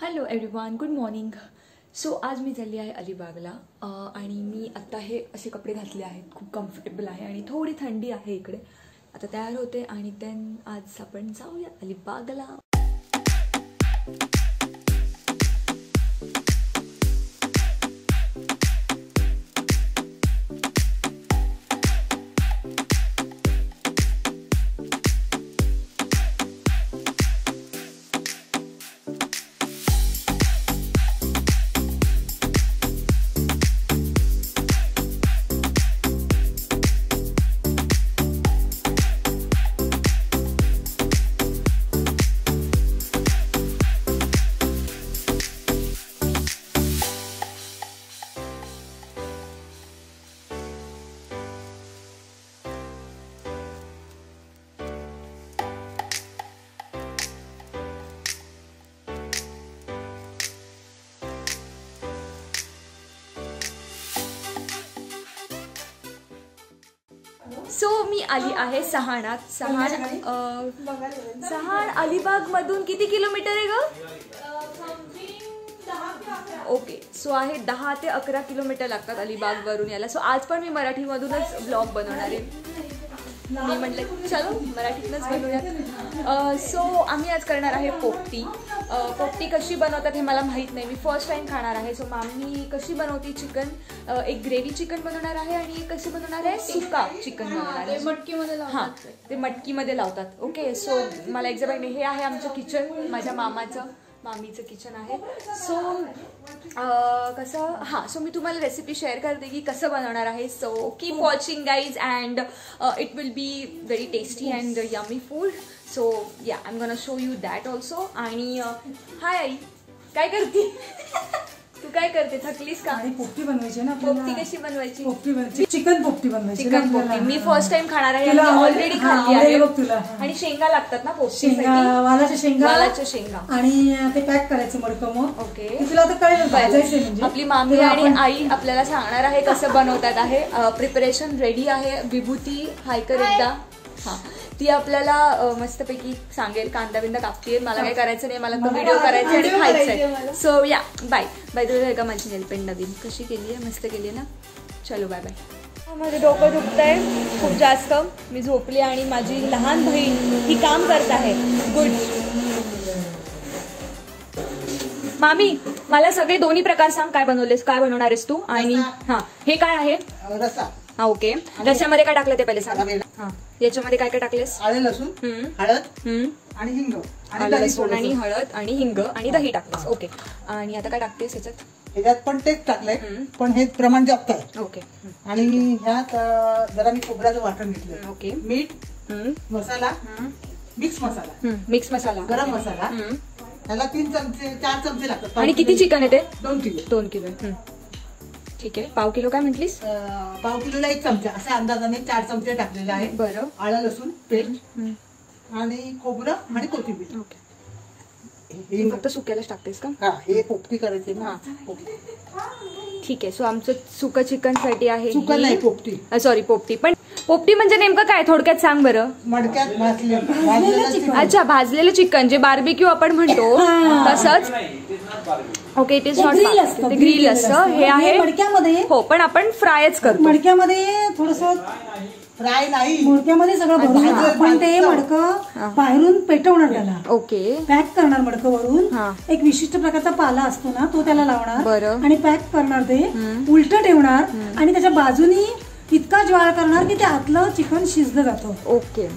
Hello everyone, good morning. So आज मी चालली आहे अलिबागला आणि मी आत्ता हे असे कपडे घातले आहेत. खूप कम्फर्टेबल आहे आणि थोडी थंडी आहे इकडे. आता तयार होते आणि देन आज आपण जाऊया अलिबागला. सो मी आली आहे सहाणात. सहाण अलिबाग मधून किती किलोमीटर आहे ग? ओके, सो आहे 10 ते 11 किलोमीटर लागतात अलिबाग वरून यायला. सो आज पण मी मराठीमधूनच ब्लॉग बनवणार आहे. मी म्हटलं चलो मराठीतनंच बनवूयात. सो आम्ही आज करणार आहे पोपटी. पोपटी कशी बनवतात हे मला माहीत नाही, मी फर्स्ट टाइम खाणार आहे. सो मामी कशी बनवते चिकन, एक ग्रेव्ही चिकन बनवणार आहे आणि एक कशी बनवणार आहे सुका चिकन बनवणार आहे. मटकीमध्ये लावतात. ते मटकीमध्ये लावतात. ओके, सो मला एक्झॅक्ट हे आहे आमचं किचन, माझ्या मामीचं किचन आहे. सो कसं सो मी तुम्हाला रेसिपी शेअर करते की कसं बनवणार आहे. So keep watching guys and it will be very tasty and yummy food. So yeah I am gonna show you that also. आणि हाय आई, काय करते तू? काय करते? थकलीस का? पोपटी बनवायची ना. पोपटी कशी बनवायची? पोपटी बनवायची, चिकन पोपटी बनवायची. चिकन पोपटी मी फर्स्ट टाइम खाणार आहे. ऑलरेडी खाल्ली आहे. आणि शेंगा लागतात ना पोपटीसाठी? वालाच्या शेंगा आणि ते पॅक करायचं मडकं. मग ओके, तुला आता कळेल म्हणजे आपली मामी आणि आई आपल्याला सांगणार आहे कसं बनवतात आहे. प्रिपरेशन रेडी आहे. विभूती हायकर एकदा ती आपल्याला मस्तपैकी सांगेल. कांदा बिंदा कापतीये, मला काय करायचं नाही, मला तो व्हिडिओ करायचा आणि खायचंय. सो या बाय बाय. तुला का माझी नेलपेंट नवीन कशी केली आहे? मस्त केली आहे ना. चलो बाय बाय. माझं डोकं दुखतंय खूप जास्त. मी झोपली आणि माझी लहान बहीण ही काम करत आहे. गुड मामी, मला सगळे दोन्ही प्रकार सांग. काय बनवलेस, काय बनवणार आहेस तू? आणि हे काय आहे? रस्सा. ओके, रस्स्यामध्ये काय टाकलं ते पहिले सांग. याच्यामध्ये काय काय टाकलेस? आले लसूण, हळद आणि हिंग. आलं लसूण आणि हळद आणि हिंग आणि दही टाकलेस. ओके, आणि आता काय टाकतेस याच्यात? ह्याच्यात पण तेच टाकलंय, पण हे प्रमाण जास्त आहे. ओके, आणि ह्यात जरा मी खोबऱ्याचं वाटण घेतलंय. ओके, मीठ, मसाला, मिक्स मसाला, गरम मसाला. ह्याला 3 चमचे 4 चमचे लागतात. आणि किती चिकन आहे ते? 2 किलो. 2 किलो. ठीक आहे. पाव किलो काय म्हटलीस? पाव किलोला 1 चमचा अशा अंदाजाने 4 चमचे टाकलेले आहे. बरं. आलं लसूण पेस्ट आणि खोबरं आणि कोथिंबीर. ओके, फक्त सुक्यालाच टाकतेस का? हे पोपटी करायची ना. ठीक आहे. सो आमचं सुकं चिकन साठी आहे. सुकं नाही, पोपटी. सॉरी, पोपटी. पण पोपटी म्हणजे नेमकं काय थोडक्यात सांग बरं. मडक्यात भाजलेलं अच्छा, भाजलेलं चिकन जे बार्बिक्यू आपण म्हणतो तसंच. ओके, इट इज नॉट ते ग्रिल असतं. हे आहे मडक्यामध्ये. हो, पण आपण फ्रायच करतो. मडक्यामध्ये थोडस फ्राय नाही, मडक्यामध्ये सगळं भरून आपण ते मडकं बाहेरून पेटवणार, त्याला ओके पॅक करणार. मडकं वरून एक विशिष्ट प्रकारचा पाला असतो ना, तो त्याला लावणार आणि पॅक करणार. ते उलट ठेवणार आणि त्याच्या बाजूनी इतका ज्वाळ करणार की ते आतलं चिकन शिजलं जातं. ओके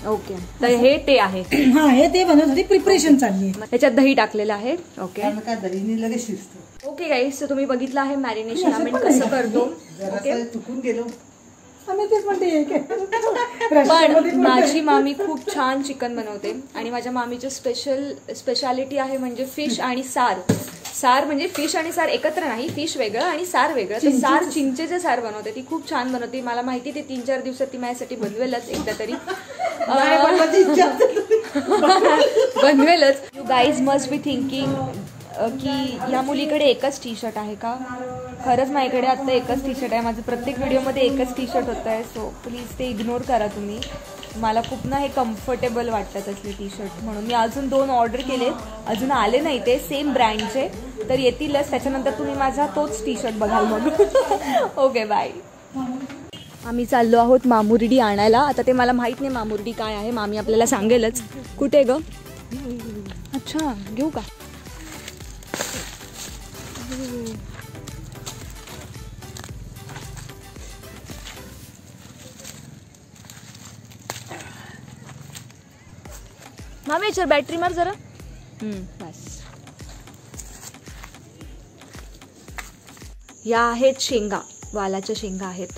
ओके, तर हे ते आहे. हे ते बनवण्यासाठी प्रिपरेशन चालली आहे. त्याच्यात दही टाकलेलं आहे. ओके, दहीने लगेच शिजतं. ओके गाईस, तुम्ही बघितलं आहे मॅरिनेशन आम्ही कसं करतो. ओके, चुकून गेलो. पण माझी मामी खूप छान चिकन बनवते आणि माझ्या मामीची स्पेशालिटी आहे म्हणजे फिश आणि सार म्हणजे फिश आणि सार एकत्र नाही, फिश वेगळं आणि सार वेगळं. तर सार चिंचेचे सार बनवते ती, खूप छान बनवते. मला माहिती ते 3-4 दिवसात ती माझ्यासाठी बनवेलच एकदा तरी. बनवेलच. You guys must be thinking की या मुलीकडे एकच टी शर्ट आहे का. खरंच माझ्याकडे आता एकच टी शर्ट आहे. माझं प्रत्येक व्हिडिओमध्ये एकच टी शर्ट होतं आहे. सो प्लीज ते इग्नोर करा तुम्ही. मला खूप ना हे कम्फर्टेबल वाटतात असले टी शर्ट, म्हणून मी अजून 2 ऑर्डर केले, अजून आले नाही ते सेम ब्रँडचे, तर येतीलच. त्याच्यानंतर तुम्ही माझा तोच टी शर्ट बघाल मग. Okay bye. आम्ही चाललो आहोत मामुर्डी आणायला. आता ते मला माहीत नाही मामुर्डी काय आहे, मामी आपल्याला सांगेलच. कुठे ग? अच्छा, घेऊ का? मामी याच्यावर बॅटरी मार जरा. बस. या आहेत शेंगा, वालाच्या शेंगा आहेत.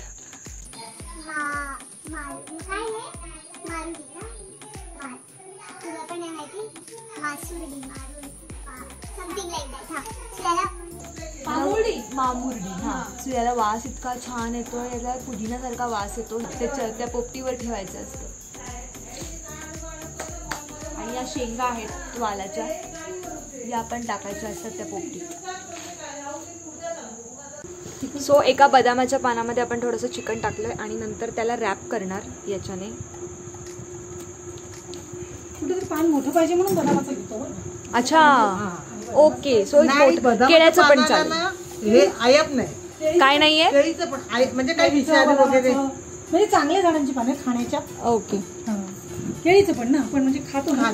मामुर्डी. हा, सो याला वास इतका छान येतो, याला पुदिन्यासारखा वास येतो. त्या पोपटीवर ठेवायचं असतं. आणि या शेंगा आहेत वालाच्या, या आपण टाकायच्या असतात त्या पोपटीत. सो एका बदामाच्या पानामध्ये आपण थोडंसं चिकन टाकलंय आणि नंतर त्याला रॅप करणार याच्याने. कुठेतरी पान मोठं पाहिजे म्हणून बदामाचं घेतो. अच्छा, ओके. सो केळ्याचं पण चालेल. हे आयप नाही, काय नाहीये, केळीचं पण म्हणजे काही विचार वगैरे, म्हणजे चांगल्या झाडांची पानं खाण्याच्या. ओके. केळीचं पण ना आपण म्हणजे खातो ना.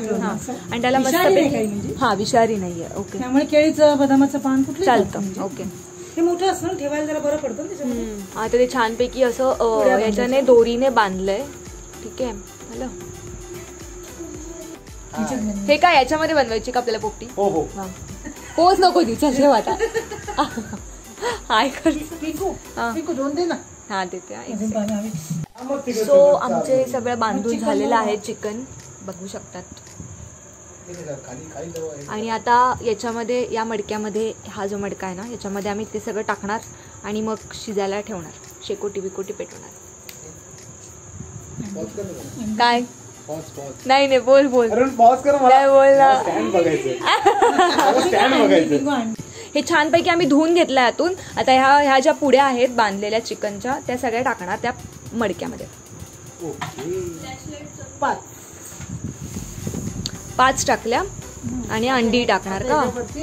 आणि त्याला मस्त म्हणजे हा विषारी नाहीये. ओके. त्यामुळे केळीचं बदामाचं पान कुठलं चालतं. ओके. हे मोठं असतं ठेवायला जरा बरं पडतं त्याच्यामध्ये. आता ते छानपैकी असं याच्याने दोरीने बांधलंय. ठीक आहे. हॅलो, हे काय याच्यामध्ये बनवायची का आपल्याला पोपटी? हो हो. पोच नको देऊ, चल ठेव आता. हाय कर. पिकू दोन दे ना. हा देते. सो आमचे सगळं बांधून झालेलं आहे चिकन, बघू शकतात. आणि आता याच्यामध्ये, या मडक्यामध्ये, हा जो मडका आहे ना, याच्यामध्ये आम्ही ते सगळं टाकणार आणि मग शिजायला ठेवणार. शेकोटी बिकोटी पेटवणार. काय नाही नाही, बोल बोल. पॉज कर, काय बोल ना. स्टँड बघायचं. हे छानपैकी आम्ही धुवून घेतलं यातून. आता ह्या ज्या पुड्या आहेत बांधलेल्या चिकनच्या, त्या सगळ्या टाकणार त्या मडक्यामध्ये. 5 टाकल्या आणि अंडी टाकणार का?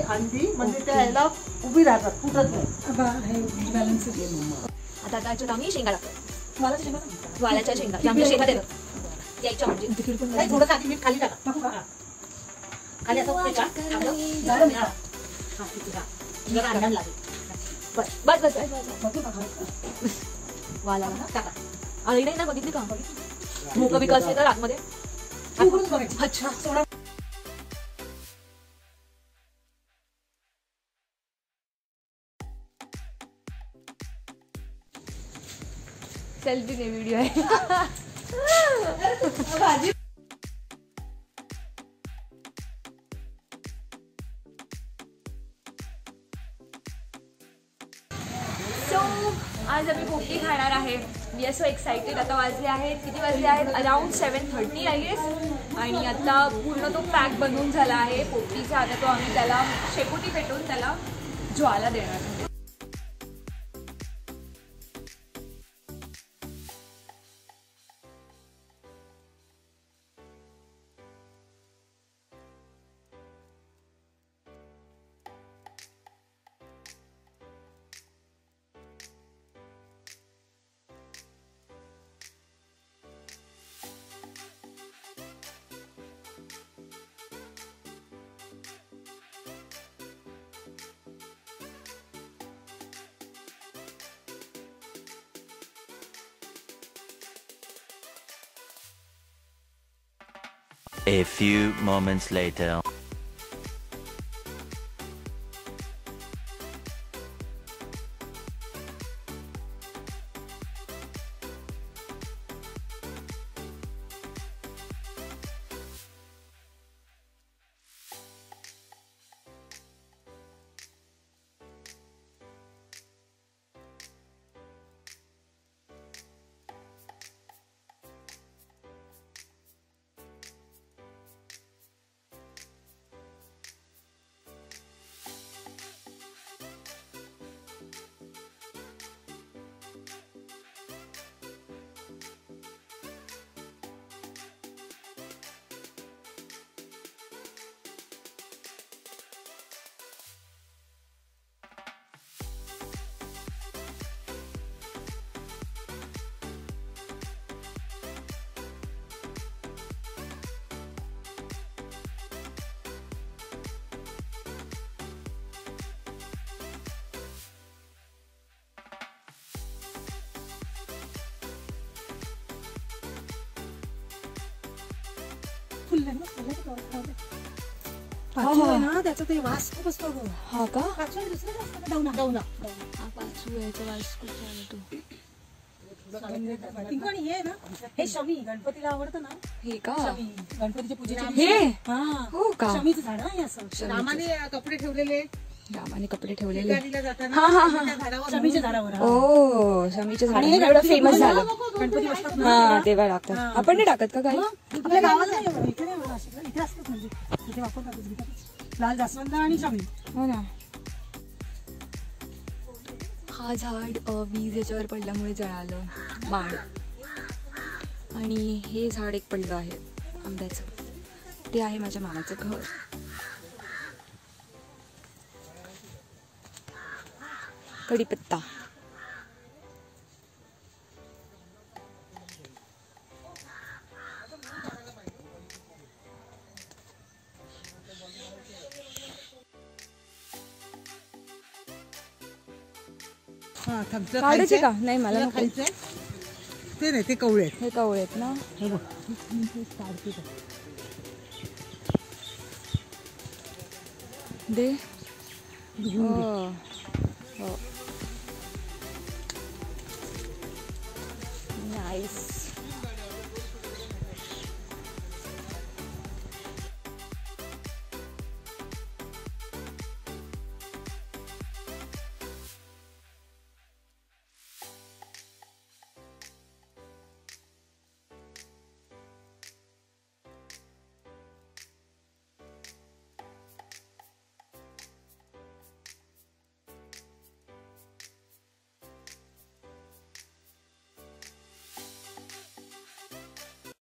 अंडी म्हणजे त्याला उभी राहतात, फुटत नाही. आता त्याच्यात आम्ही शेंगा टाकतो. वालाच्या शेंगा. आम्ही शेंगा देतो यायच्या म्हणजे थोडं खाली मीठ खाली टाका. खाली असं बस बस बस. वाला टाका. आळी नाही ना बघितली का? भूक विकास आहे तर आतमध्ये. अच्छा. सेल्फी ने व्हिडिओ आहे. आज आम्ही पोपटी खाणार आहे. We are so excited. आता वाजले आहेत, किती वाजले आहेत? Around 7:30 I guess. आणि आता पूर्ण तो पॅक बनवून झाला आहे पोपटीचा. आता तो आम्ही त्याला शेकोटी पेटवून त्याला ज्वाला देणार. A few moments later. फुललंय पाचू आहे ना, त्याचा ते वास खूप असतो गं. हा का? पाचू आणि दुसरं काय असतं? डवना डवना हा पाचू याचा वास खूप छान येतो. टिंकू आणि हे ना, हे शमी गणपतीला आवडतं ना. हे का? शमी गणपतीच्या पूजेचे हे हा हो का? शमीचं झाड आहे असं. रामाने कपडे ठेवलेले रामाने कपडे ठेवलेले. गाडीला जाताना हा, हा, हा. त्या झाडावर शमीच्या झाडावर हा. ओ शमीच्या आणि हे झाड एवढं गणपती फेमस झालं. गणपती बसतात ना. हा तेव्हा टाकतात. आपण नाही टाकत का काही? आपल्या गावाला नाही एवढं, इथे नाही एवढं नाशिकला. इथे असतात म्हणजे इथे वापरतातच घेतातच. लाल जास्वंद आणि शमी. हो ना. हा झाड वीज याच्यावर पडल्यामुळे जळालं माड. आणि हे झाड एक पडलं आहे आंब्याचं. ते आहे माझ्या मामाचं घर. कढीपत्ता. हा थम्सअप काढायचे का? नाही मला तुला नको. खायचंय ते नाही, ते कवळे आहेत. हे कवळे आहेत ना. हे बघ दे. हो. हो. नाईस.